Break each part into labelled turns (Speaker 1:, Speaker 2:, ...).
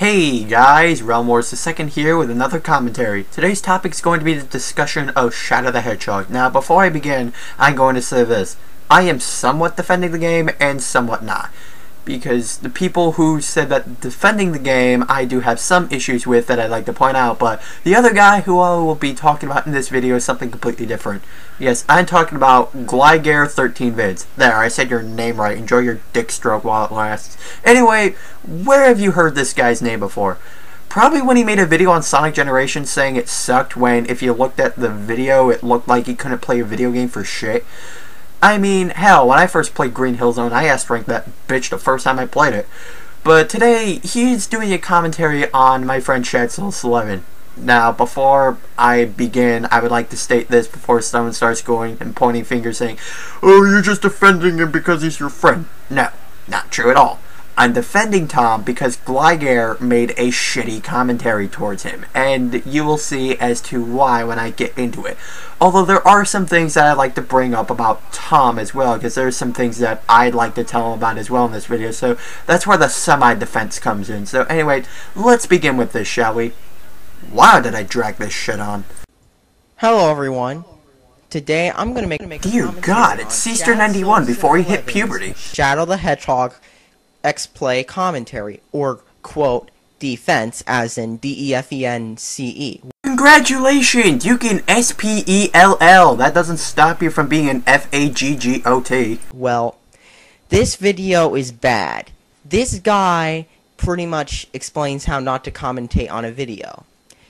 Speaker 1: Hey guys, RealmwarssII's here with another commentary. Today's topic is going to be the discussion of Shadow the Hedgehog. Now, before I begin, I'm going to say this. I am somewhat defending the game and somewhat not. Because the people who said that defending the game, I do have some issues with that I'd like to point out. But the other guy who I will be talking about in this video is something completely different. Yes, I'm talking about Gligar13Vids. There, I said your name right. Enjoy your dick stroke while it lasts. Anyway, where have you heard this guy's name before? Probably when he made a video on Sonic Generations saying it sucked when, if you looked at the video, it looked like he couldn't play a video game for shit. I mean, hell, when I first played Green Hill Zone, I ass-ranked that bitch the first time I played it. But today, he's doing a commentary on my friend Shadsouls11. Now, before I begin, I would like to state this before someone starts going and pointing fingers saying, "Oh, you're just defending him because he's your friend." No, not true at all. I'm defending Tom because Gligar made a shitty commentary towards him, and you will see as to why when I get into it. Although there are some things that I'd like to bring up about Tom as well, because there's some things that I'd like to tell him about as well in this video, so that's where the semi-defense comes in. So anyway, let's begin with this, shall we? Wow, did I drag this shit on.
Speaker 2: Hello everyone. Today I'm gonna make
Speaker 1: Dear God, it's Caesar91 before he hit puberty.
Speaker 2: Shadow the Hedgehog X-Play commentary, or quote, defense, as in D-E-F-E-N-C-E.
Speaker 1: Congratulations! You can S-P-E-L-L. That doesn't stop you from being an F-A-G-G-O-T.
Speaker 2: Well, this video is bad. This guy pretty much explains how not to commentate on a video.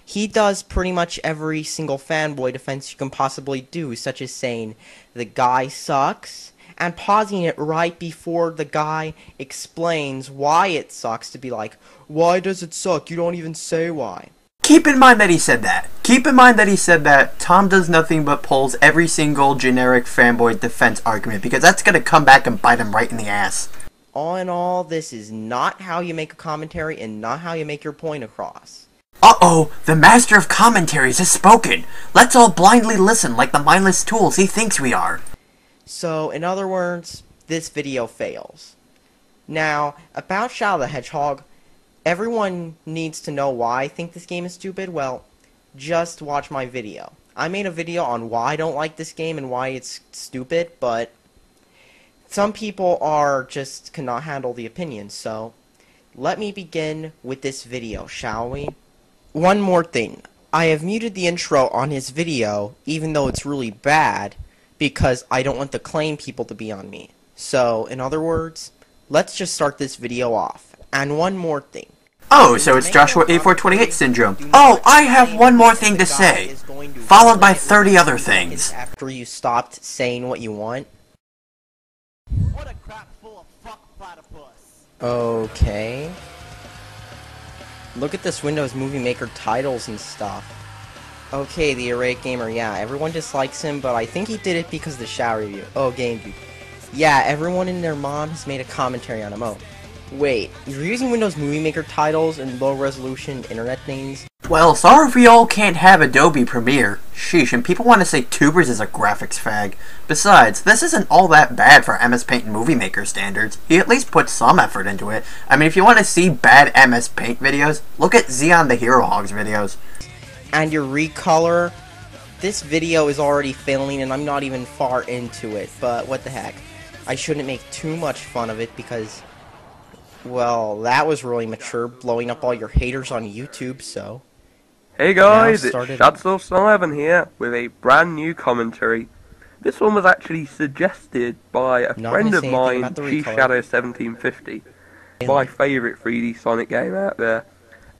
Speaker 2: He does pretty much every single fanboy defense you can possibly do, such as saying, the guy sucks, and pausing it right before the guy explains why it sucks to be like, why does it suck? You don't even say why.
Speaker 1: Keep in mind that he said that. Keep in mind that he said that Tom does nothing but pulls every single generic fanboy defense argument, because that's going to come back and bite him right in the ass.
Speaker 2: All in all, this is not how you make a commentary and not how you make your point across.
Speaker 1: Uh-oh, the master of commentaries has spoken. Let's all blindly listen like the mindless tools he thinks we are.
Speaker 2: So, in other words, this video fails. Now, about Shadow the Hedgehog, everyone needs to know why I think this game is stupid. Well, just watch my video. I made a video on why I don't like this game and why it's stupid, but some people cannot handle the opinion, so let me begin with this video, shall we? One more thing. I have muted the intro on his video, even though it's really bad, because I don't want the claim people to be on me. So, in other words, let's just start this video off. And one more thing.
Speaker 1: Oh, so it's Joshua 8428 syndrome. Oh, I have one more thing to say, followed by 30 other things.
Speaker 2: After you stopped saying what you want.
Speaker 3: What a crap full of fuck platypus.
Speaker 2: Okay. Look at this Windows Movie Maker titles and stuff. Okay, the Irate Gamer, yeah, everyone dislikes him, but I think he did it because of the Shadow review. Oh, game view. Yeah, everyone and their mom has made a commentary on him. Oh, wait, you're using Windows Movie Maker titles and low-resolution internet things?
Speaker 1: Well, sorry if we all can't have Adobe Premiere. Sheesh, and people want to say Tubers is a graphics fag. Besides, this isn't all that bad for MS Paint and Movie Maker standards. He at least put some effort into it. I mean, if you want to see bad MS Paint videos, look at Zeon the Hero Hogs videos.
Speaker 2: And your recolor, this video is already failing and I'm not even far into it, but what the heck. I shouldn't make too much fun of it because, well, that was really mature, blowing up all your haters on YouTube, so.
Speaker 4: Hey guys, it's Shadsouls11 here with a brand new commentary. This one was actually suggested by a friend of mine, Shadow1750. My favourite 3D Sonic game out there.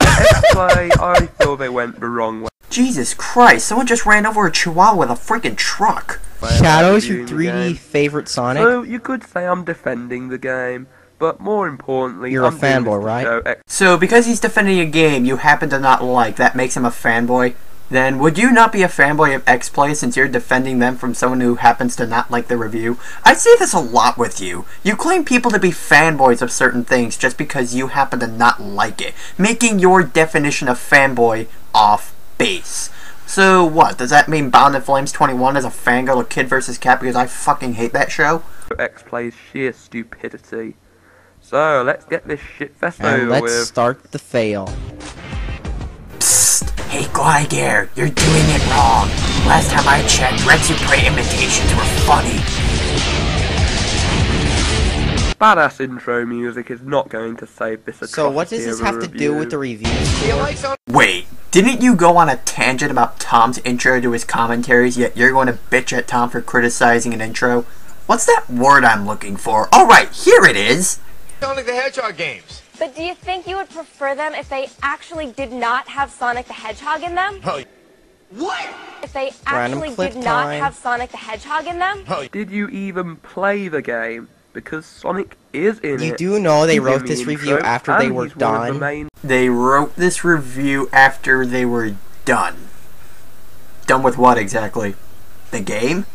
Speaker 4: X-Play, I feel they went the wrong way.
Speaker 1: Jesus Christ, someone just ran over a chihuahua with a freaking truck.
Speaker 2: Shadow's your 3D favorite Sonic?
Speaker 4: So, you could say I'm defending the game, but more importantly,
Speaker 2: you're a fanboy, right?
Speaker 1: So, because he's defending a game you happen to not like, that makes him a fanboy? Then, would you not be a fanboy of X-Play since you're defending them from someone who happens to not like the review? I see this a lot with you. You claim people to be fanboys of certain things just because you happen to not like it, making your definition of fanboy off base. So, what? Does that mean Bound in Flames 21 is a fangirl of Kid vs. Cat because I fucking hate that show?
Speaker 4: X-Play's sheer stupidity. So, let's get this shitfest
Speaker 2: And
Speaker 4: over
Speaker 2: let's
Speaker 4: with.
Speaker 2: start the fail.
Speaker 1: Psst! Hey Gligar, you're doing it wrong. Last time I checked, Red Supre imitations were funny.
Speaker 4: Badass intro music is not going to save this atrocity.
Speaker 2: So what does this have to do with the reviews?
Speaker 1: Wait, didn't you go on a tangent about Tom's intro to his commentaries, yet you're going to bitch at Tom for criticizing an intro? What's that word I'm looking for? Alright, here it is!
Speaker 5: Sonic the Hedgehog games.
Speaker 6: But do you think you would prefer them if they actually did not have Sonic the Hedgehog in them?
Speaker 5: Oh, what?
Speaker 6: If they
Speaker 2: Random
Speaker 6: actually
Speaker 2: clip
Speaker 6: did not
Speaker 2: time.
Speaker 6: have Sonic the Hedgehog in them?
Speaker 4: Did you even play the game? Because Sonic is in it.
Speaker 2: You do know they
Speaker 4: He's
Speaker 2: wrote
Speaker 4: in
Speaker 2: this
Speaker 4: the
Speaker 2: review
Speaker 4: intro,
Speaker 2: after they
Speaker 4: and
Speaker 2: were
Speaker 4: he's one of the
Speaker 2: done.
Speaker 4: main-
Speaker 1: They wrote this review after they were done. Done with what exactly? The game?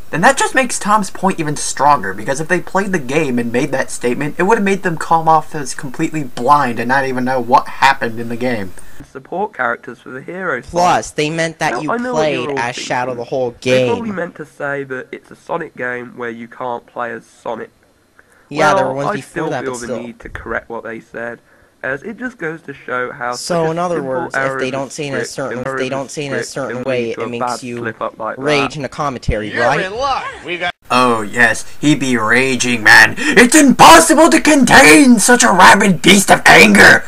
Speaker 1: Then that just makes Tom's point even stronger, because if they played the game and made that statement, it would have made them come off as completely blind and not even know what happened in the game.
Speaker 4: Support characters for the heroes.
Speaker 2: Plus, they meant that
Speaker 4: Now,
Speaker 2: you
Speaker 4: I know what you're
Speaker 2: played
Speaker 4: all
Speaker 2: as Shadow
Speaker 4: thinking.
Speaker 2: the whole
Speaker 4: They probably
Speaker 2: game.
Speaker 4: meant to say that it's a Sonic game where you can't play as Sonic.
Speaker 2: Yeah,
Speaker 4: well,
Speaker 2: there were ones
Speaker 4: I
Speaker 2: before
Speaker 4: still
Speaker 2: that,
Speaker 4: feel
Speaker 2: but
Speaker 4: the
Speaker 2: still.
Speaker 4: need to correct what they said, as it just goes to show how.
Speaker 2: So
Speaker 4: such a
Speaker 2: in other
Speaker 4: simple
Speaker 2: words, if
Speaker 4: error
Speaker 2: they
Speaker 4: in the
Speaker 2: don't say it in a
Speaker 4: script,
Speaker 2: certain,
Speaker 4: error
Speaker 2: if they
Speaker 4: in the
Speaker 2: don't say it in a
Speaker 4: script
Speaker 2: certain
Speaker 4: can
Speaker 2: way,
Speaker 4: lead to
Speaker 2: it
Speaker 4: a
Speaker 2: makes
Speaker 4: bad
Speaker 2: you
Speaker 4: slip-up like
Speaker 2: rage
Speaker 4: that.
Speaker 2: in a commentary,
Speaker 5: You're
Speaker 2: right?
Speaker 5: in luck. We got.
Speaker 1: Oh yes, he be raging, man. It's impossible to contain such a rabid beast of anger!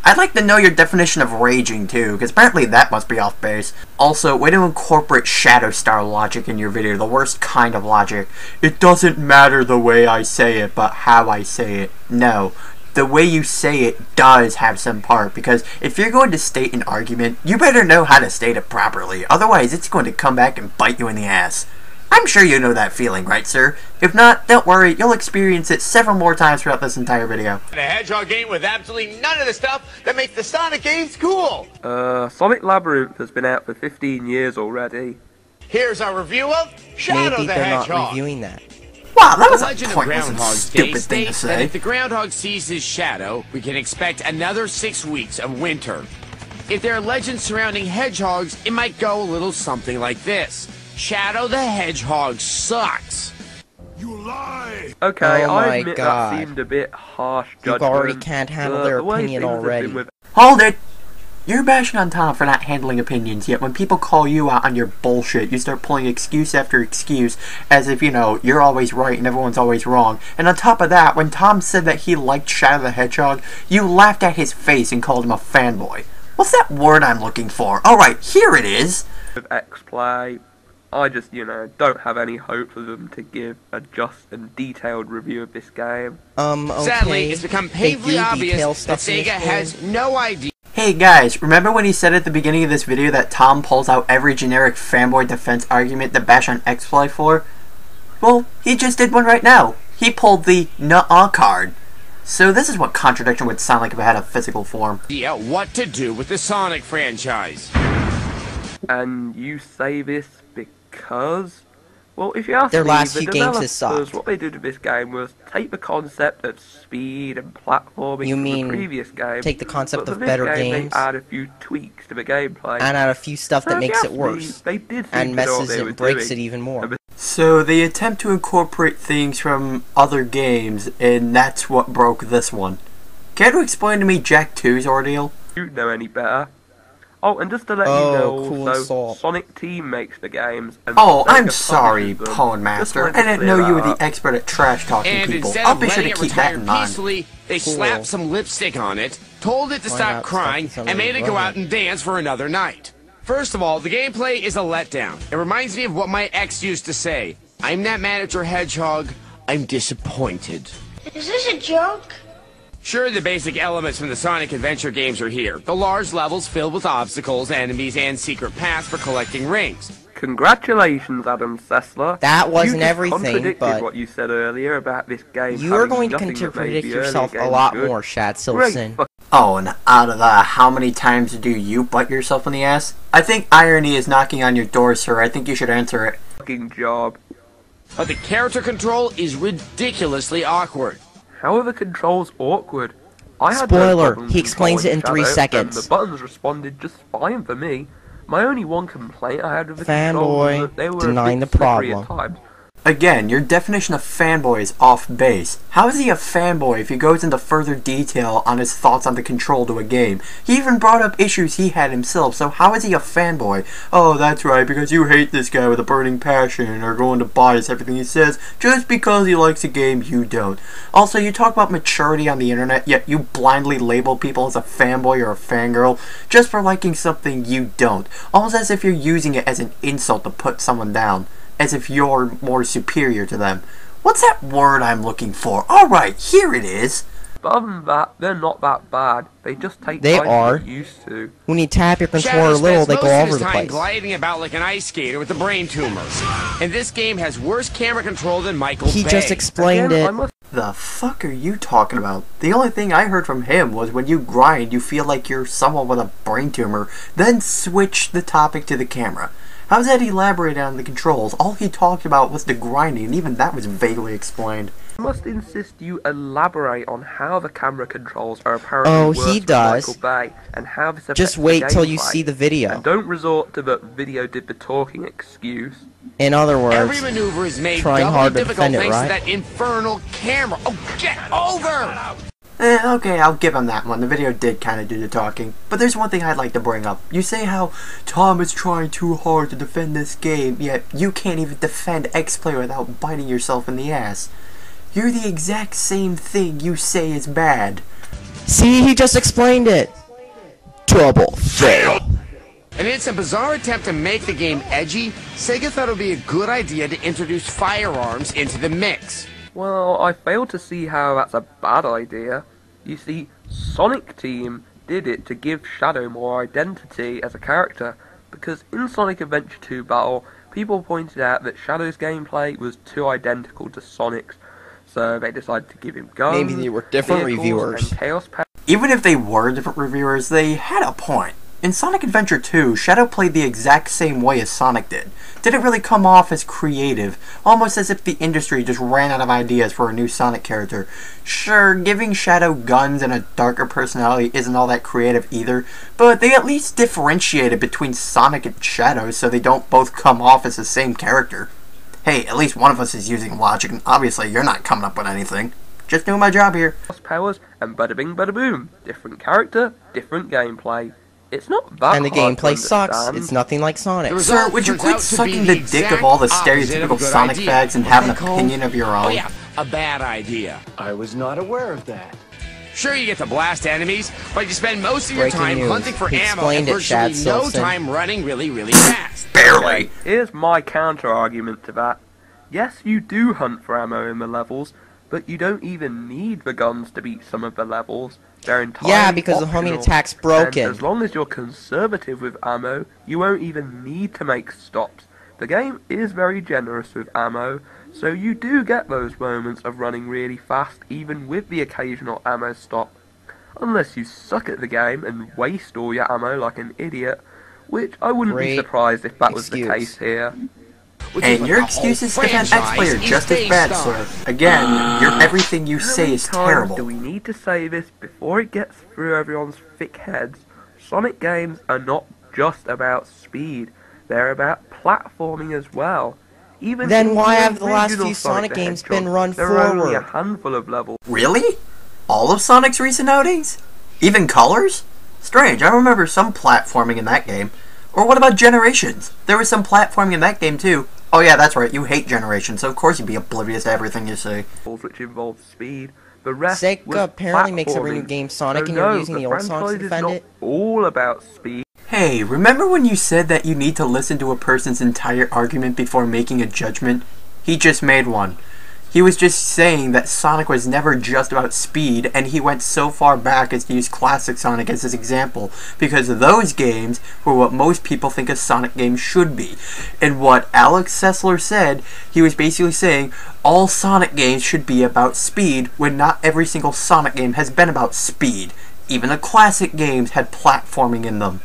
Speaker 1: I'd like to know your definition of raging too, because apparently that must be off base. Also, way to incorporate Shadow Star logic in your video, the worst kind of logic. It doesn't matter the way I say it, but how I say it. No. The way you say it does have some part, because if you're going to state an argument, you better know how to state it properly, otherwise it's going to come back and bite you in the ass. I'm sure you know that feeling, right sir? If not, don't worry, you'll experience it several more times throughout this entire video.
Speaker 5: A Hedgehog game with absolutely none of the stuff that makes the Sonic games cool.
Speaker 4: Sonic Labyrinth has been out for 15 years already.
Speaker 5: Here's our review of Shadow
Speaker 2: Maybe
Speaker 5: the
Speaker 2: they're not
Speaker 5: Hedgehog.
Speaker 2: reviewing that.
Speaker 1: Wow, that
Speaker 7: The
Speaker 1: was a
Speaker 7: legend of
Speaker 1: pointless and
Speaker 7: Groundhog's
Speaker 1: stupid
Speaker 7: Day
Speaker 1: thing to
Speaker 7: states that
Speaker 1: say.
Speaker 7: if the groundhog sees his shadow, we can expect another 6 weeks of winter. If there are legends surrounding hedgehogs, it might go a little something like this. Shadow the Hedgehog sucks.
Speaker 4: Okay,
Speaker 2: Oh
Speaker 4: I
Speaker 2: my
Speaker 4: admit
Speaker 2: God.
Speaker 4: that seemed a bit harsh
Speaker 2: You
Speaker 4: judgment.
Speaker 2: already can't handle their
Speaker 4: The way
Speaker 2: opinion
Speaker 4: things have been
Speaker 2: already.
Speaker 4: with-
Speaker 1: Hold it! You're bashing on Tom for not handling opinions, yet when people call you out on your bullshit, you start pulling excuse after excuse, as if, you know, you're always right and everyone's always wrong. And on top of that, when Tom said that he liked Shadow the Hedgehog, you laughed at his face and called him a fanboy. What's that word I'm looking for? Alright, here it is!
Speaker 4: with X-Play, I just, don't have any hope for them to give a just and detailed review of this game.
Speaker 2: Okay.
Speaker 7: Sadly, it's become
Speaker 2: They
Speaker 7: painfully
Speaker 2: do
Speaker 7: obvious
Speaker 2: detail
Speaker 7: that
Speaker 2: stuff in this
Speaker 7: Sega has
Speaker 2: game.
Speaker 7: no idea.
Speaker 1: Hey guys, remember when he said at the beginning of this video that Tom pulls out every generic fanboy defense argument to bash on X-Play for? Well, he just did one right now. He pulled the nuh-uh card. So this is what contradiction would sound like if it had a physical form.
Speaker 7: What to do with the Sonic franchise.
Speaker 4: And you say this because... Well, if you ask
Speaker 2: Their
Speaker 4: me,
Speaker 2: last
Speaker 4: the
Speaker 2: few games has
Speaker 4: developers,
Speaker 2: sucked.
Speaker 4: what they did with this game was take the concept of speed and platforming
Speaker 2: You
Speaker 4: from
Speaker 2: mean
Speaker 4: the previous game,
Speaker 2: take the concept
Speaker 4: but
Speaker 2: of
Speaker 4: for this
Speaker 2: better
Speaker 4: game,
Speaker 2: games?
Speaker 4: They add a few tweaks to the gameplay.
Speaker 2: And add a few stuff
Speaker 4: So
Speaker 2: that
Speaker 4: if you
Speaker 2: makes it
Speaker 4: ask me,
Speaker 2: worse.
Speaker 4: they did seem
Speaker 2: And
Speaker 4: to know what
Speaker 2: messes
Speaker 4: they
Speaker 2: it
Speaker 4: were
Speaker 2: and breaks
Speaker 4: doing.
Speaker 2: it even more.
Speaker 1: So they attempt to incorporate things from other games, and that's what broke this one. Care to explain to me Jack 2's ordeal?
Speaker 4: You know any better. Oh, and just to let you
Speaker 2: Oh,
Speaker 4: know
Speaker 2: cool
Speaker 4: also,
Speaker 2: assault.
Speaker 4: Sonic Team makes the games. And
Speaker 1: Oh,
Speaker 4: Sega
Speaker 1: I'm sorry,
Speaker 4: publishes them.
Speaker 1: Pwn
Speaker 4: Just
Speaker 1: Master.
Speaker 4: wanted
Speaker 1: I
Speaker 4: to
Speaker 1: didn't
Speaker 4: clear
Speaker 1: know you were
Speaker 4: that
Speaker 1: the
Speaker 4: up.
Speaker 1: expert at trash talking
Speaker 7: And
Speaker 1: people.
Speaker 7: instead
Speaker 1: I'll
Speaker 7: of
Speaker 1: be sure
Speaker 7: letting
Speaker 1: to
Speaker 7: it
Speaker 1: keep that
Speaker 7: retire
Speaker 1: in mind.
Speaker 7: peacefully, they
Speaker 2: Cool.
Speaker 7: slapped some lipstick on it, told it to
Speaker 2: Why
Speaker 7: stop
Speaker 2: not
Speaker 7: crying,
Speaker 2: stop
Speaker 7: and made it go
Speaker 2: somebody
Speaker 7: out and dance for another night. First of all, the gameplay is a letdown. It reminds me of what my ex used to say. I'm not mad at your hedgehog, I'm disappointed.
Speaker 8: Is this a joke?
Speaker 7: Sure, the basic elements from the Sonic Adventure games are here. The large levels filled with obstacles, enemies, and secret paths for collecting rings.
Speaker 4: Congratulations, Adam Sessler.
Speaker 2: That wasn't
Speaker 4: you just
Speaker 2: everything,
Speaker 4: contradicted
Speaker 2: but
Speaker 4: what you said earlier about this game.
Speaker 2: You are
Speaker 4: having
Speaker 2: going to
Speaker 4: nothing that made
Speaker 2: contradict
Speaker 4: the earlier
Speaker 2: yourself a
Speaker 4: games
Speaker 2: lot
Speaker 4: good.
Speaker 2: more, Shad
Speaker 4: Great
Speaker 2: Silson.
Speaker 1: Oh, and out of that, how many times do you bite yourself in the ass? I think irony is knocking on your door, sir. I think you should answer it.
Speaker 4: fucking job.
Speaker 7: But the character control is ridiculously awkward.
Speaker 4: How are the controls awkward? I had no
Speaker 2: Spoiler,
Speaker 4: problems
Speaker 2: he explains
Speaker 4: controlling
Speaker 2: it in 3
Speaker 4: Shadow,
Speaker 2: seconds.
Speaker 4: And the buttons responded just fine for me. My only one complaint I had with the
Speaker 2: Fanboy
Speaker 4: controls was that they were
Speaker 2: denying
Speaker 4: a bit
Speaker 2: the
Speaker 4: slippery
Speaker 2: problem.
Speaker 4: at times.
Speaker 1: Again, your definition of fanboy is off base. How is he a fanboy if he goes into further detail on his thoughts on the control to a game? He even brought up issues he had himself, so how is he a fanboy? Oh, that's right, because you hate this guy with a burning passion and are going to bias everything he says just because he likes a game you don't. Also, you talk about maturity on the internet, yet you blindly label people as a fanboy or a fangirl just for liking something you don't. Almost as if you're using it as an insult to put someone down. As if you're more superior to them. What's that word I'm looking for? Alright, here it is.
Speaker 4: But other than that, they're not that bad. They just take
Speaker 2: they
Speaker 4: time
Speaker 2: are.
Speaker 4: to get used to.
Speaker 2: When you tap your controller a little, they go over the place.
Speaker 7: Gliding about like an ice skater with a brain tumor. And this game has worse camera control than Michael
Speaker 2: He
Speaker 7: Bay.
Speaker 2: just explained it.
Speaker 1: The fuck are you talking about? The only thing I heard from him was when you grind, you feel like you're someone with a brain tumor, then switch the topic to the camera. How does that elaborate on the controls? All he talked about was the grinding, and even that was vaguely explained.
Speaker 4: I must insist you elaborate on how the camera controls are apparently worse
Speaker 2: he does.
Speaker 4: Michael Bay, and how this affects
Speaker 2: Just wait
Speaker 4: the
Speaker 2: till you
Speaker 4: gameplay.
Speaker 2: see the video.
Speaker 4: And don't resort to the video did the talking excuse.
Speaker 2: In other words,
Speaker 7: every maneuver is made
Speaker 2: trying
Speaker 7: doubly
Speaker 2: hard to
Speaker 7: difficult
Speaker 2: defend it,
Speaker 7: thanks
Speaker 2: right?
Speaker 7: to that infernal camera. Oh, get over!
Speaker 1: Okay, I'll give him that one. The video did kind of do the talking. But there's one thing I'd like to bring up. You say how Tom is trying too hard to defend this game, yet you can't even defend X-Play without biting yourself in the ass. You're the exact same thing you say is bad.
Speaker 2: See, he just explained it. Trouble. Fail.
Speaker 7: And it's a bizarre attempt to make the game edgy. Sega thought it would be a good idea to introduce firearms into the mix.
Speaker 4: Well, I fail to see how that's a bad idea. You see, Sonic Team did it to give Shadow more identity as a character, because in Sonic Adventure 2 Battle, people pointed out that Shadow's gameplay was too identical to Sonic's, so they decided to give him guns,
Speaker 2: Maybe they were different reviewers.
Speaker 4: and Chaos Power.
Speaker 1: Even if they were different reviewers, they had a point. In Sonic Adventure 2, Shadow played the exact same way as Sonic did. Didn't really come off as creative, almost as if the industry just ran out of ideas for a new Sonic character. Sure, giving Shadow guns and a darker personality isn't all that creative either, but they at least differentiated between Sonic and Shadow so they don't both come off as the same character. Hey, at least one of us is using logic, and obviously you're not coming up with anything. Just doing my job here.
Speaker 4: Powers and bada bing bada boom. Different character, different gameplay. It's not that
Speaker 2: And the
Speaker 4: hard to
Speaker 2: gameplay sucks.
Speaker 4: understand.
Speaker 2: It's nothing like Sonic.
Speaker 1: Sir, would you quit sucking the dick of all the stereotypical Sonic fags and have an opinion of your own?
Speaker 7: Oh yeah, a bad idea.
Speaker 3: I was not aware of that.
Speaker 7: Sure, you get to blast enemies, but you spend most of your
Speaker 2: Breaking
Speaker 7: time
Speaker 2: news.
Speaker 7: hunting for
Speaker 2: He
Speaker 7: ammo and
Speaker 2: explained it, Chad
Speaker 7: virtually no
Speaker 2: Silson.
Speaker 7: time running really fast.
Speaker 1: Barely.
Speaker 4: Here's my counter-argument to that. Yes, you do hunt for ammo in the levels, but you don't even need the guns to beat some of the levels. They're entirely
Speaker 2: Yeah, because the homing
Speaker 4: optional,
Speaker 2: attack's broken.
Speaker 4: And as long as you're conservative with ammo, you won't even need to make stops. The game is very generous with ammo, so you do get those moments of running really fast even with the occasional ammo stop. Unless you suck at the game and waste all your ammo like an idiot, which I wouldn't be
Speaker 2: Great
Speaker 4: surprised if that was the
Speaker 2: excuse.
Speaker 4: case here.
Speaker 1: And your excuses to defend X-Play are just as bad, sir. Again, everything you say is
Speaker 4: How many times
Speaker 1: terrible.
Speaker 4: do we need to say this before it gets through everyone's thick heads? Sonic games are not just about speed, they're about platforming as well. Even
Speaker 2: Then
Speaker 4: in
Speaker 2: why
Speaker 4: the
Speaker 2: have the last
Speaker 4: original
Speaker 2: few Sonic
Speaker 4: the
Speaker 2: games
Speaker 4: Hedgehog,
Speaker 2: been run
Speaker 4: there are only a
Speaker 2: forward?
Speaker 4: handful of levels.
Speaker 1: Really? All of Sonic's recent outings? Even Colors? Strange, I remember some platforming in that game. Or what about Generations? There was some platforming in that game too. Oh yeah, that's right, you hate Generations, so of course you'd be oblivious to everything you see.
Speaker 4: Which involve speed. The rest
Speaker 2: Sega
Speaker 4: was
Speaker 2: apparently makes every new
Speaker 4: platforming.
Speaker 2: game Sonic,
Speaker 4: So
Speaker 2: and you're
Speaker 4: no,
Speaker 2: using the old Sonic
Speaker 4: franchise
Speaker 2: to
Speaker 4: is
Speaker 2: defend
Speaker 4: not
Speaker 2: it?
Speaker 4: all about speed.
Speaker 1: Hey, remember when you said that you need to listen to a person's entire argument before making a judgment? He just made one. He was just saying that Sonic was never just about speed, and he went so far back as to use classic Sonic as his example, because those games were what most people think a Sonic game should be. And what Alex Sessler said, he was basically saying all Sonic games should be about speed, when not every single Sonic game has been about speed. Even the classic games had platforming in them.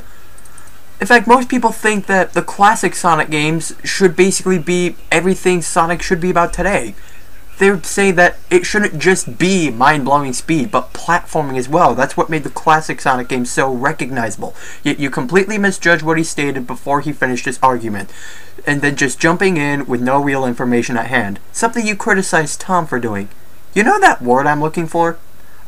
Speaker 1: In fact, most people think that the classic Sonic games should basically be everything Sonic should be about today. they would say that it shouldn't just be mind-blowing speed, but platforming as well. That's what made the classic Sonic games so recognizable. Yet you completely misjudged what he stated before he finished his argument, and then just jumping in with no real information at hand. Something you criticized Tom for doing. You know that word I'm looking for?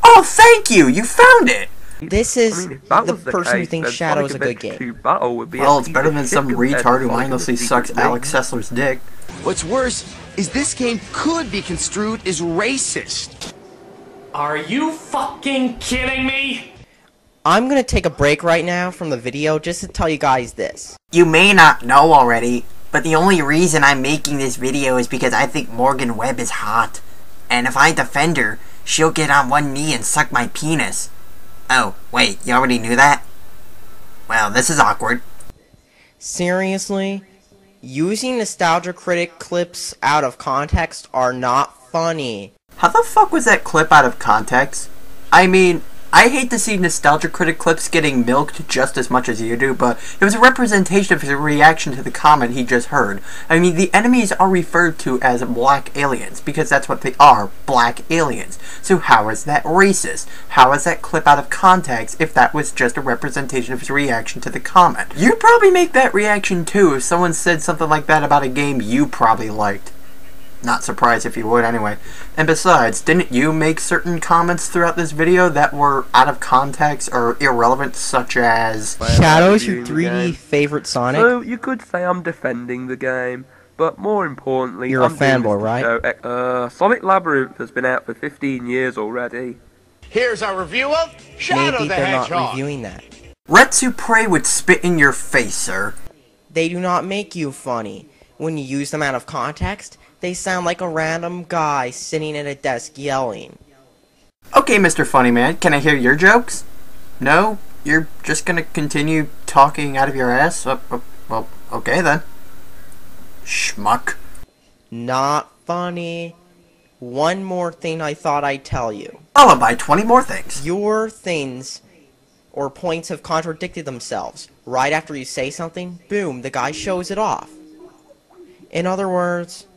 Speaker 1: Oh, thank you! You found it!
Speaker 2: This is the person who thinks Shadow is a good game.
Speaker 1: Well, it's better than some retard who mindlessly sucks Alex Sessler's dick.
Speaker 7: What's worse is this game could be construed as racist.
Speaker 8: Are you fucking kidding me?
Speaker 2: I'm gonna take a break right now from the video just to tell you guys this.
Speaker 9: You may not know already, but the only reason I'm making this video is because I think Morgan Webb is hot. And if I defend her, she'll get on one knee and suck my penis. Oh, wait, you already knew that? Well, this is awkward.
Speaker 2: Seriously? Using Nostalgia Critic clips out of context are not funny.
Speaker 1: How the fuck was that clip out of context? I mean, I hate to see Nostalgia Critic clips getting milked just as much as you do, but it was a representation of his reaction to the comment he just heard. I mean, the enemies are referred to as black aliens, because that's what they are, black aliens. So how is that racist? How is that clip out of context if that was just a representation of his reaction to the comment? You'd probably make that reaction too if someone said something like that about a game you probably liked. Not surprised if you would anyway. And besides, didn't you make certain comments throughout this video that were out of context or irrelevant, such as...
Speaker 2: Shadow's your 3D favorite Sonic?
Speaker 4: So, you could say I'm defending the game, but more importantly...
Speaker 2: You're a fanboy, right?
Speaker 4: Sonic Labyrinth has been out for 15 years already.
Speaker 5: Here's our review of Shadow
Speaker 2: Maybe
Speaker 5: the
Speaker 2: they're
Speaker 5: Hedgehog.
Speaker 2: not reviewing that.
Speaker 1: Retsupre would spit in your face, sir.
Speaker 2: They do not make you funny. When you use them out of context, they sound like a random guy sitting at a desk yelling.
Speaker 1: Okay, Mr. Funny Man, can I hear your jokes? No? You're just gonna continue talking out of your ass? Well, okay then. Schmuck.
Speaker 2: Not funny. One more thing I thought I'd tell you.
Speaker 1: Followed by 20 more things.
Speaker 2: Your things or points have contradicted themselves. Right after you say something, boom, the guy shows it off. In other words,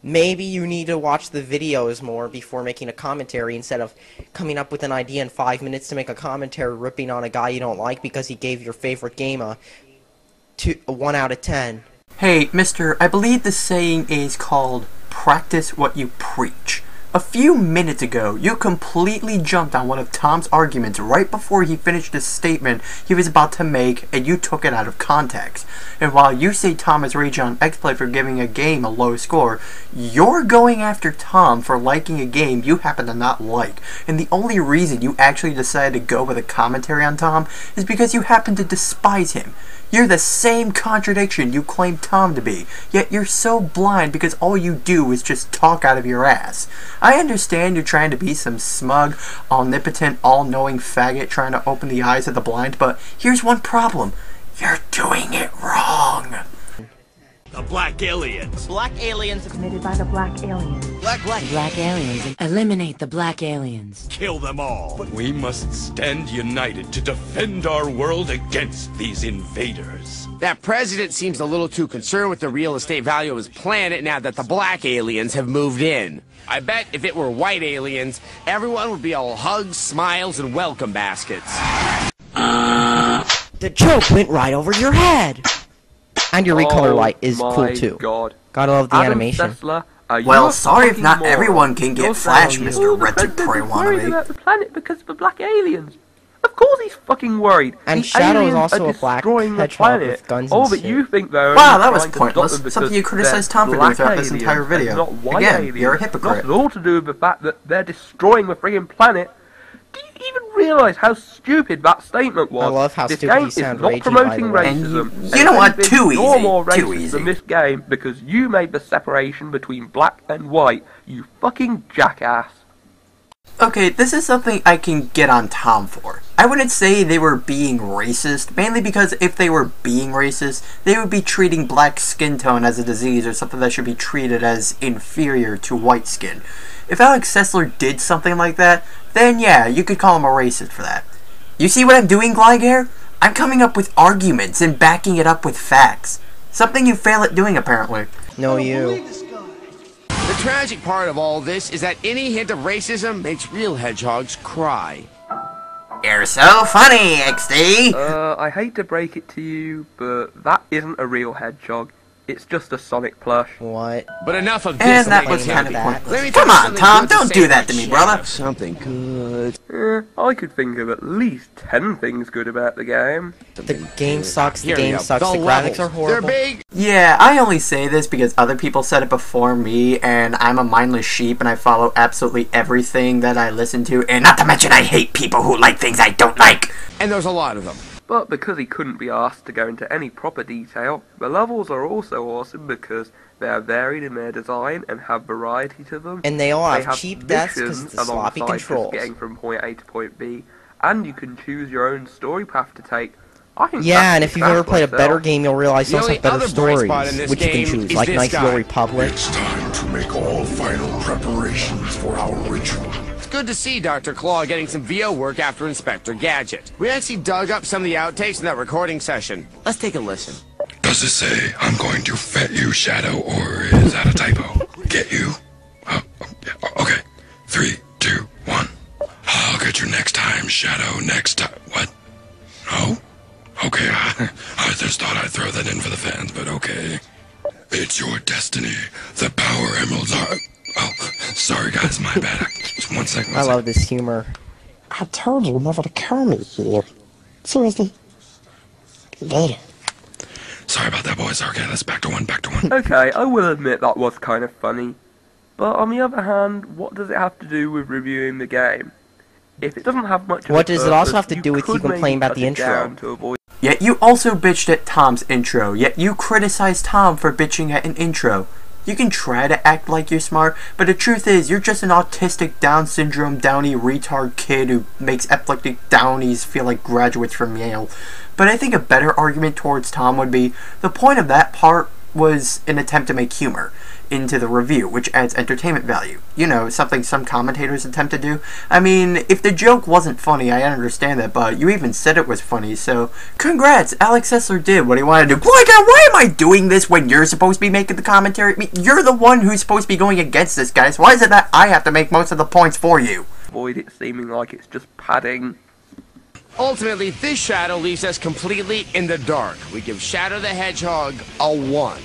Speaker 2: maybe you need to watch the videos more before making a commentary instead of coming up with an idea in 5 minutes to make a commentary ripping on a guy you don't like because he gave your favorite game a 1 out of 10.
Speaker 1: Hey, mister, I believe the saying is called practice what you preach. A few minutes ago, you completely jumped on one of Tom's arguments right before he finished the statement he was about to make, and you took it out of context. And while you say Tom is raging on XPlay for giving a game a low score, you're going after Tom for liking a game you happen to not like. And the only reason you actually decided to go with a commentary on Tom is because you happen to despise him. You're the same contradiction you claim Tom to be, yet you're so blind because all you do is just talk out of your ass. I understand you're trying to be some smug, omnipotent, all-knowing faggot trying to open the eyes of the blind, but here's one problem. You're doing it wrong.
Speaker 3: The Black Aliens.
Speaker 10: Black aliens
Speaker 11: committed by the Black Aliens.
Speaker 10: Black aliens. Eliminate the Black Aliens.
Speaker 3: Kill them all.
Speaker 12: We must stand united to defend our world against these invaders.
Speaker 7: That president seems a little too concerned with the real estate value of his planet now that the black aliens have moved in. I bet if it were white aliens, everyone would be all hugs, smiles, and welcome baskets.
Speaker 2: The joke went right over your head. And your recolor light is cool too.
Speaker 4: God.
Speaker 2: Gotta love the
Speaker 4: Adam
Speaker 2: animation.
Speaker 4: Sessler,
Speaker 1: well, sorry if not
Speaker 4: moron.
Speaker 1: everyone can get Flash, Mr. Retsupre
Speaker 4: worried
Speaker 1: wannabe.
Speaker 4: about the planet because of the black aliens. Of course he's fucking worried.
Speaker 2: And
Speaker 4: the
Speaker 2: Shadow is
Speaker 4: aliens
Speaker 2: also
Speaker 4: are
Speaker 2: a black
Speaker 4: destroying the
Speaker 2: hedgehog
Speaker 4: planet.
Speaker 2: with guns
Speaker 4: Oh,
Speaker 2: and
Speaker 4: but
Speaker 2: shit.
Speaker 4: you think they're
Speaker 1: Wow,
Speaker 4: only
Speaker 1: that was
Speaker 4: trying to
Speaker 1: pointless.
Speaker 4: stop them
Speaker 1: Something
Speaker 4: because
Speaker 1: you criticized
Speaker 4: they're
Speaker 1: Tom for doing
Speaker 4: black
Speaker 1: throughout this
Speaker 4: aliens
Speaker 1: entire
Speaker 4: and
Speaker 1: video.
Speaker 4: not white
Speaker 1: Again,
Speaker 4: aliens.
Speaker 1: you're a hypocrite.
Speaker 4: Not at all to do with the fact that they're destroying the friggin' planet. Do you even realise how stupid that statement was?
Speaker 2: I love how
Speaker 4: this
Speaker 2: stupid
Speaker 4: game
Speaker 2: you sound
Speaker 4: is not
Speaker 2: raging, by
Speaker 4: promoting
Speaker 2: the way.
Speaker 4: racism.
Speaker 1: And you know what? Too easy.
Speaker 4: You're more racist
Speaker 1: Too easy.
Speaker 4: than this game because you made the separation between black and white. You fucking jackass.
Speaker 1: Okay, this is something I can get on Tom for. I wouldn't say they were being racist, mainly because if they were being racist, they would be treating black skin tone as a disease or something that should be treated as inferior to white skin. If Alex Sessler did something like that, then yeah, you could call him a racist for that. You see what I'm doing, Gligar? I'm coming up with arguments and backing it up with facts. Something you fail at doing, apparently.
Speaker 2: No, you.
Speaker 7: The tragic part of all this is that any hint of racism makes real hedgehogs cry.
Speaker 9: You're so funny, XD!
Speaker 4: I hate to break it to you, but that isn't a real hedgehog. It's just a Sonic plush.
Speaker 2: What?
Speaker 7: But enough of this.
Speaker 1: And that was kind of pointless.
Speaker 9: Come on, Tom, don't do that to me, brother.
Speaker 7: Something good.
Speaker 4: I could think of at least 10 things good about the game.
Speaker 2: The game sucks, the game sucks, the graphics are horrible.
Speaker 7: They're big.
Speaker 1: Yeah, I only say this because other people said it before me, and I'm a mindless sheep, and I follow absolutely everything that I listen to, and not to mention I hate people who like things I don't like.
Speaker 7: And there's a lot of them.
Speaker 4: But because he couldn't be asked to go into any proper detail, the levels are also awesome because they are varied in their design and have variety to them.
Speaker 2: And they all have
Speaker 4: have
Speaker 2: cheap deaths because it's the sloppy
Speaker 4: alongside just
Speaker 2: controls.
Speaker 4: getting from point A to point B, and you can choose your own story path to take. I think
Speaker 2: Yeah, and if you've ever played a better game, you'll realize you also have better stories, which you can choose, like Nice Little Republic.
Speaker 12: It's time to make all final preparations for our ritual.
Speaker 7: It's good to see Dr. Claw getting some VO work after Inspector Gadget. We actually dug up some of the outtakes in that recording session. Let's take a listen.
Speaker 12: Does it say, I'm going to fet you, Shadow, or is that a typo? Get you? Oh, yeah, okay. 3, 2, 1. I'll get you next time, Shadow, next time. What? No? Okay, I just thought I'd throw that in for the fans, but okay. It's your destiny. The power emeralds are... Oh, sorry guys, my bad. Just one second.
Speaker 2: I love this humor.
Speaker 11: I told you never to call me here. Seriously. Later.
Speaker 12: Sorry about that, boys. Okay, let's back to one.
Speaker 4: Okay, I will admit that was kind of funny. But on the other hand, what does it have to do with reviewing the game? If it doesn't have much of
Speaker 2: What
Speaker 4: a
Speaker 2: does it also
Speaker 4: purpose,
Speaker 2: have to do with you complaining about the intro?
Speaker 4: To avoid
Speaker 1: Yet you also bitched at Tom's intro, yet you criticized Tom for bitching at an intro. You can try to act like you're smart, but the truth is, you're just an autistic Down syndrome downy retard kid who makes epileptic downies feel like graduates from Yale. But I think a better argument towards Tom would be, the point of that part was an attempt to make humor into the review, which adds entertainment value. You know, something some commentators attempt to do. I mean, if the joke wasn't funny, I understand that, but you even said it was funny, so congrats, Alex Sessler did what he wanted to do. Gligar, why am I doing this when you're supposed to be making the commentary? I mean, you're the one who's supposed to be going against this, guys. Why is it that I have to make most of the points for you?
Speaker 4: avoid it seeming like it's just padding.
Speaker 7: Ultimately, this Shadow leaves us completely in the dark. We give Shadow the Hedgehog a 1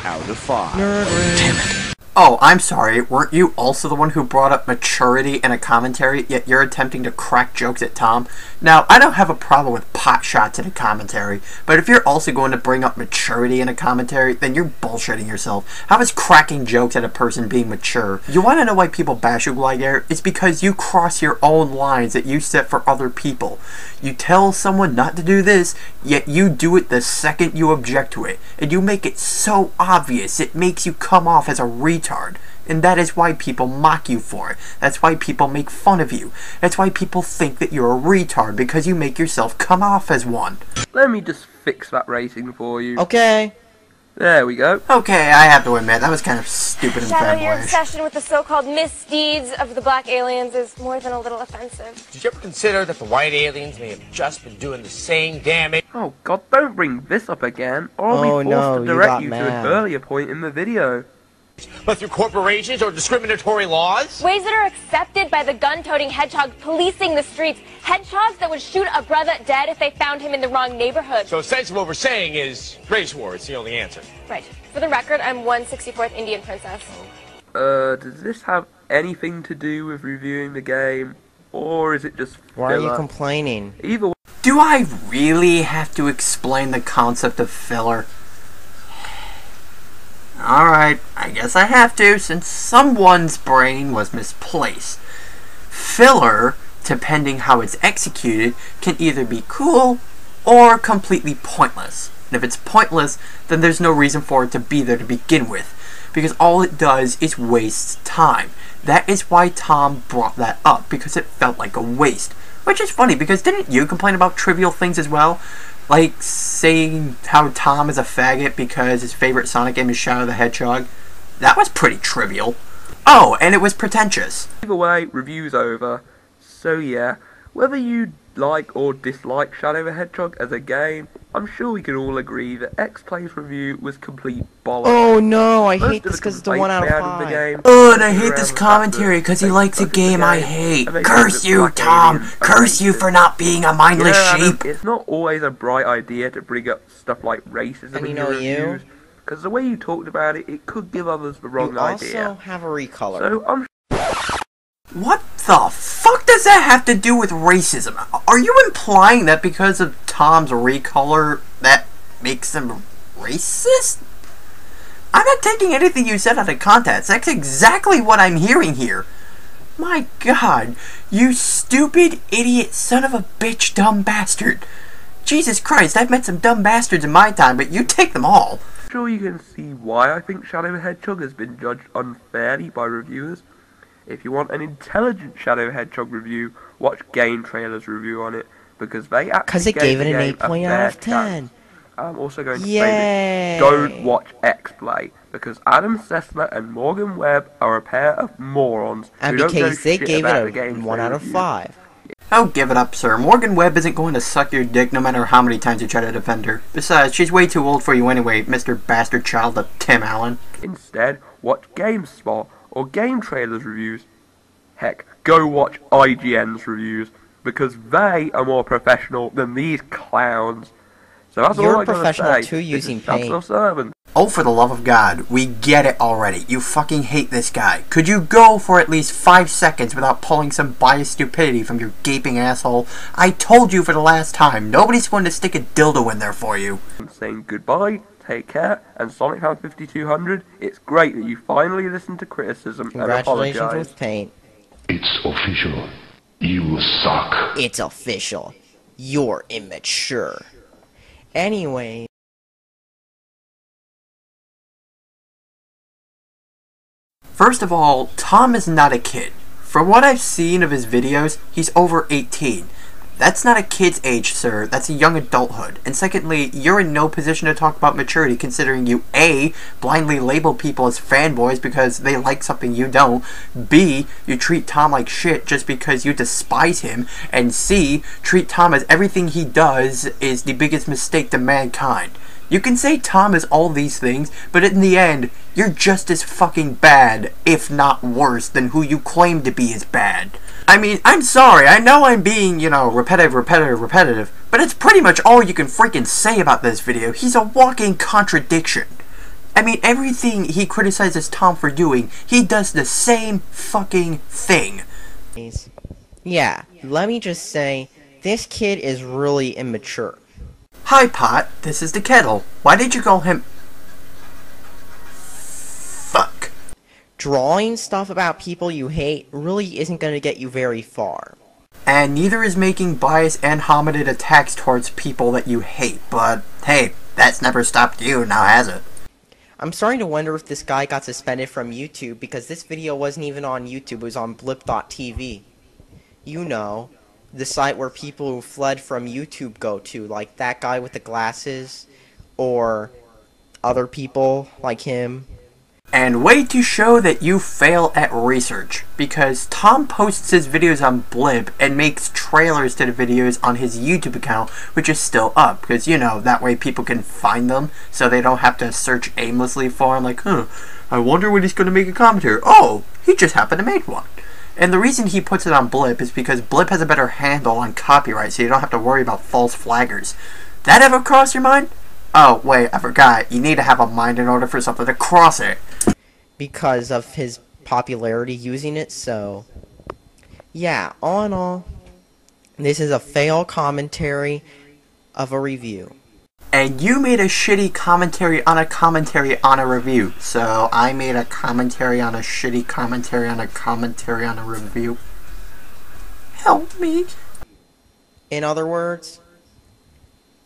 Speaker 7: out of 5.
Speaker 1: Damn it. Oh, I'm sorry, weren't you also the one who brought up maturity in a commentary, yet you're attempting to crack jokes at Tom? Now, I don't have a problem with pot shots in a commentary, but if you're also going to bring up maturity in a commentary, then you're bullshitting yourself. How is cracking jokes at a person being mature? You want to know why people bash you, Gligar? It's because you cross your own lines that you set for other people. You tell someone not to do this, yet you do it the second you object to it, and you make it so obvious it makes you come off as a retard. And that is why people mock you for it. That's why people make fun of you. That's why people think that you're a retard, because you make yourself come off as one.
Speaker 4: Let me just fix that rating for you.
Speaker 2: Okay.
Speaker 4: There we go.
Speaker 1: Okay, I have to admit, that was kind of stupid and
Speaker 6: Shadow, your
Speaker 1: fanboyish.
Speaker 6: obsession with the so-called misdeeds of the black aliens is more than a little offensive.
Speaker 5: Did you ever consider that the white aliens may have just been doing the same damage?
Speaker 4: Oh god, don't bring this up again, or I'll be forced
Speaker 2: no,
Speaker 4: to direct
Speaker 2: got
Speaker 4: you to
Speaker 2: mad.
Speaker 4: an earlier point in the video.
Speaker 5: But through corporations or discriminatory laws?
Speaker 6: Ways that are accepted by the gun-toting hedgehog policing the streets. Hedgehogs that would shoot a brother dead if they found him in the wrong neighborhood.
Speaker 5: So essentially what we're saying is race war is the only answer.
Speaker 6: Right. For the record, I'm 1/64th Indian princess.
Speaker 4: Does this have anything to do with reviewing the game, or is it just
Speaker 2: Why are you
Speaker 4: filler?
Speaker 2: complaining?
Speaker 4: Either way.
Speaker 1: Do I really have to explain the concept of filler? Alright, I guess I have to, since someone's brain was misplaced. Filler, depending how it's executed, can either be cool or completely pointless. And if it's pointless, then there's no reason for it to be there to begin with, because all it does is waste time. That is why Tom brought that up, because it felt like a waste. Which is funny, because didn't you complain about trivial things as well? Like saying how Tom is a faggot because his favorite Sonic game is Shadow the Hedgehog. That was pretty trivial. Oh, and it was pretentious.
Speaker 4: Either way, review's over. So yeah, whether you like or dislike Shadow the Hedgehog as a game, I'm sure we can all agree that X-Play's review was complete bollocks.
Speaker 2: Oh no, I hate this because it's a 1 out of 5.
Speaker 1: Oh, and I hate this commentary because he likes a game I hate. Curse you, Tom! Curse you for not being a mindless sheep!
Speaker 4: It's not always a bright idea to bring up stuff like racism in your reviews, because the way you talked about it, it could give others the wrong idea.
Speaker 2: You also have a recolor.
Speaker 4: So
Speaker 1: what the fuck does that have to do with racism? Are you implying that because of Tom's recolor, that makes him racist? I'm not taking anything you said out of context. That's exactly what I'm hearing here. My god, you stupid, idiot, son of a bitch, dumb bastard. Jesus Christ, I've met some dumb bastards in my time, but you take them all.
Speaker 4: I'm sure you can see why I think Shadow the Hedgehog has been judged unfairly by reviewers. If you want an intelligent Shadow Hedgehog review, watch Game Trailer's review on it, because they actually
Speaker 2: gave it an 8 out of 10.
Speaker 4: I'm also going to say this, don't watch X-Play, because Adam Sessler and Morgan Webb are a pair of morons
Speaker 2: and
Speaker 4: who don't know
Speaker 2: because they
Speaker 4: shit
Speaker 2: gave
Speaker 4: about
Speaker 2: it
Speaker 4: the
Speaker 2: a
Speaker 4: games
Speaker 2: 1 out of 5.
Speaker 1: Oh, give it up, sir. Morgan Webb isn't going to suck your dick no matter how many times you try to defend her. Besides, she's way too old for you anyway, Mr. Bastard Child of Tim Allen.
Speaker 4: Instead, watch GameSpot or Game Trailers reviews. Heck, go watch IGN's reviews, because they are more professional than these clowns. So that's all I gotta say.
Speaker 2: You're professional too using paint.
Speaker 1: Oh, for the love of God, we get it already. You fucking hate this guy. Could you go for at least 5 seconds without pulling some biased stupidity from your gaping asshole? I told you for the last time, nobody's going to stick a dildo in there for you.
Speaker 4: I'm saying goodbye, take care, and Sonic Fan 5200, it's great that you finally listened to criticism and apologize.
Speaker 2: Congratulations with paint.
Speaker 12: It's official. You suck.
Speaker 2: It's official. You're immature. Anyway.
Speaker 1: First of all, Tom is not a kid. From what I've seen of his videos, he's over 18. That's not a kid's age, sir. That's a young adulthood. And secondly, you're in no position to talk about maturity considering you A, blindly label people as fanboys because they like something you don't, B, you treat Tom like shit just because you despise him, and C, treat Tom as everything he does is the biggest mistake to mankind. You can say Tom is all these things, but in the end, you're just as fucking bad, if not worse, than who you claim to be as bad. I mean, I'm sorry, I know I'm being, you know, repetitive, but it's pretty much all you can freaking say about this video. He's a walking contradiction. I mean, everything he criticizes Tom for doing, he does the same fucking thing.
Speaker 2: Yeah, let me just say, this kid is really immature.
Speaker 1: Hi, Pot. This is the kettle. Why did you call him... Fuck.
Speaker 2: Drawing stuff about people you hate really isn't going to get you very far.
Speaker 1: And neither is making biased and hominid attacks towards people that you hate, but hey, that's never stopped you, now has it?
Speaker 2: I'm starting to wonder if this guy got suspended from YouTube because this video wasn't even on YouTube, it was on blip.tv. You know, the site where people who fled from YouTube go to, like that guy with the glasses, or other people like him.
Speaker 1: And way to show that you fail at research, because Tom posts his videos on Blip and makes trailers to the videos on his YouTube account, which is still up, because, you know, that way people can find them, so they don't have to search aimlessly for him, like, I wonder when he's going to make a commentary. Oh, he just happened to make one. And the reason he puts it on Blip is because Blip has a better handle on copyright, so you don't have to worry about false flaggers. That ever crossed your mind? Oh, wait, I forgot. You need to have a mind in order for something to cross it.
Speaker 2: Because of his popularity using it, so... Yeah, all in all, this is a fail commentary of a review.
Speaker 1: And you made a shitty commentary on a review. So I made a commentary on a shitty commentary on a commentary on a review. Help me.
Speaker 2: In other words,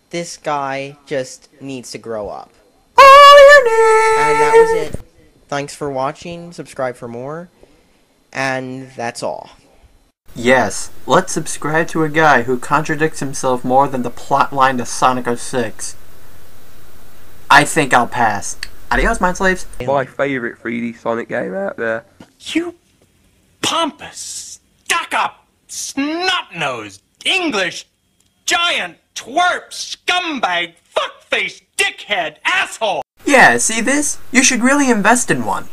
Speaker 2: this guy just needs to grow up.
Speaker 1: All you need.
Speaker 2: And that was it. Thanks for watching. Subscribe for more. And that's all.
Speaker 1: Yes, let's subscribe to a guy who contradicts himself more than the plotline to Sonic 06. I think I'll pass. Adios, mind slaves.
Speaker 4: My favorite 3D Sonic game out there.
Speaker 8: You pompous, stuck-up, snot-nosed, English, giant, twerp, scumbag, fuckface, dickhead, asshole!
Speaker 1: Yeah, see this? You should really invest in one.